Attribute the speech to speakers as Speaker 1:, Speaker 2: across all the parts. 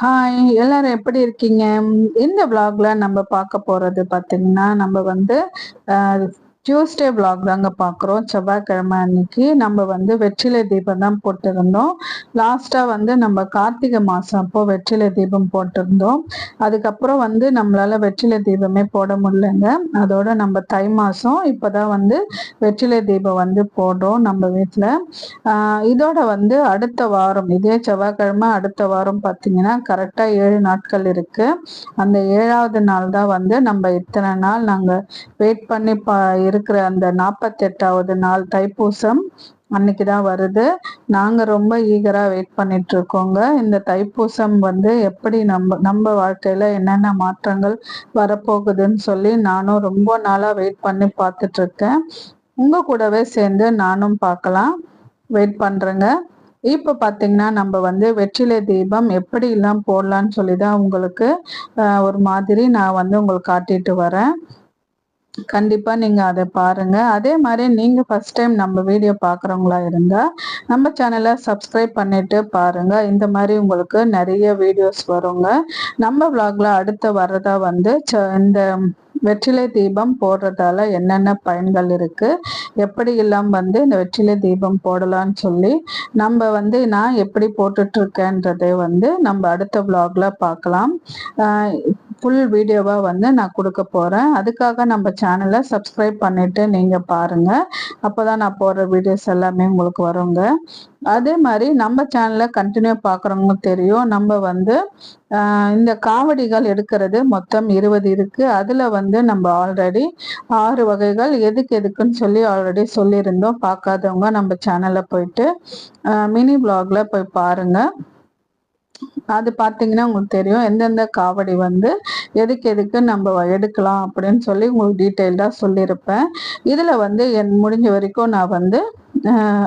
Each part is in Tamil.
Speaker 1: ஹாய், எல்லாரும் எப்படி இருக்கீங்க? இந்த விளாக்ல நம்ம பார்க்க போறது பார்த்தீங்கன்னா, நம்ம வந்து டியூஸ்டே விளாக் தாங்க பார்க்குறோம். செவ்வாய்க்கிழமை அன்னைக்கு நம்ம வந்து வெற்றிலை தீபம் தான் போட்டிருந்தோம். லாஸ்டா வந்து நம்ம கார்த்திகை மாசம் அப்போ வெற்றிலை தீபம் போட்டிருந்தோம். அதுக்கப்புறம் வந்து நம்மளால வெற்றிலை தீபமே போட முடியலங்க. அதோட நம்ம தை மாசம் இப்போதான் வந்து வெற்றிலை தீபம் வந்து போடுறோம் நம்ம வீட்டில். இதோட வந்து அடுத்த வாரம் இதே செவ்வாய்க்கிழமை அடுத்த வாரம் பார்த்தீங்கன்னா கரெக்டாக 7 நாட்கள் இருக்கு. அந்த 7வது நாள் தான் வந்து நம்ம இத்தனை நாள் நாங்கள் வெயிட் பண்ணி இருக்கிற அந்த 48வது நாள் தைப்பூசம் அன்னைக்கு தான் வருது. நாங்கள் ரொம்ப ஈகராக வெயிட் பண்ணிட்டு இருக்கோங்க. இந்த தைப்பூசம் வந்து எப்படி நம்ம வாழ்க்கையில் என்னென்ன மாற்றங்கள் வரப்போகுதுன்னு சொல்லி நானும் ரொம்ப நாளாக வெயிட் பண்ணி பார்த்துட்டு இருக்கேன். உங்கள் கூடவே சேர்ந்து நானும் பார்க்கலாம் வெயிட் பண்ணுறேங்க. இப்போ பார்த்தீங்கன்னா நம்ம வந்து வெற்றிலை தீபம் எப்படி எல்லாம் போடலான்னு சொல்லி தான் உங்களுக்கு ஒரு மாதிரி நான் வந்து உங்களுக்கு காட்டிட்டு வரேன். கண்டிப்பா நீங்க அதை பாருங்க. அதே மாதிரி நீங்க ஃபர்ஸ்ட் டைம் நம்ம வீடியோ பார்க்குறவங்களா இருந்தா நம்ம சேனலை சப்ஸ்கிரைப் பண்ணிட்டு பாருங்க. இந்த மாதிரி உங்களுக்கு நிறைய வீடியோஸ் வருங்க. நம்ம விளாக்ல அடுத்து வர்றதா வந்து இந்த வெற்றிலை தீபம் போடுறதால என்னென்ன பயன்கள் இருக்கு, எப்படி எல்லாம் வந்து இந்த வெற்றிலை தீபம் போடலான்னு சொல்லி நம்ம வந்து நான் எப்படி போட்டுட்டு இருக்கேன்றதை வந்து நம்ம அடுத்த விளாக்ல பார்க்கலாம். ஃபுல் வீடியோவா வந்து நான் கொடுக்க போறேன். அதுக்காக நம்ம சேனலை சப்ஸ்கிரைப் பண்ணிட்டு நீங்க பாருங்க. அப்போதான் நான் போடுற வீடியோஸ் எல்லாமே உங்களுக்கு வருங்க. அதே மாதிரி நம்ம சேனலை கண்டினியூ பார்க்குறவங்க தெரியும், நம்ம வந்து இந்த காவடிகள் எடுக்கிறது மொத்தம் 20 இருக்கு. அதுல வந்து நம்ம ஆல்ரெடி 6 வகைகள் எதுக்குன்னு சொல்லி ஆல்ரெடி சொல்லியிருந்தோம். பார்க்காதவங்க நம்ம சேனல்ல போயிட்டு மினி பிளாக்ல போய் பாருங்க. அது பார்த்தீங்கன்னா உங்களுக்கு தெரியும் எந்தெந்த காவடி வந்து எதுக்கு நம்ம எடுக்கலாம் அப்படின்னு சொல்லி உங்களுக்கு டீட்டெயில்டாக சொல்லியிருப்பேன். இதில் வந்து முடிஞ்ச வரைக்கும் நான் வந்து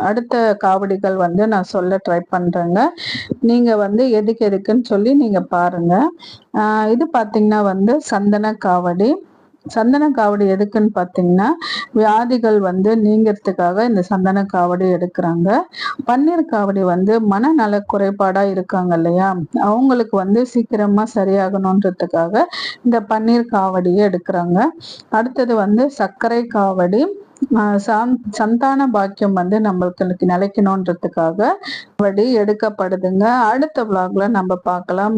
Speaker 1: அடுத்த காவடிகள் வந்து நான் சொல்ல ட்ரை பண்ணுறேங்க. நீங்கள் வந்து எதுக்குன்னு சொல்லி நீங்கள் பாருங்கள். இது பார்த்தீங்கன்னா வந்து சந்தன காவடி. சந்தன காவடி எதுக்குன்னு பார்த்தீங்கன்னா வியாதிகள் வந்து நீங்கிறதுக்காக இந்த சந்தன காவடி எடுக்கிறாங்க. பன்னீர் காவடி வந்து மனநல குறைபாடா இருக்காங்க இல்லையா, அவங்களுக்கு வந்து சீக்கிரமா சரியாகணுன்றதுக்காக இந்த பன்னீர் காவடியை எடுக்கிறாங்க. அடுத்தது வந்து சர்க்கரை காவடி. சந்தான பாக்கியம் வந்து நம்மளுக்கு நிலைக்கணுன்றதுக்காக காவடி எடுக்கப்படுதுங்க. அடுத்த விளாக்ல நம்ம பார்க்கலாம்.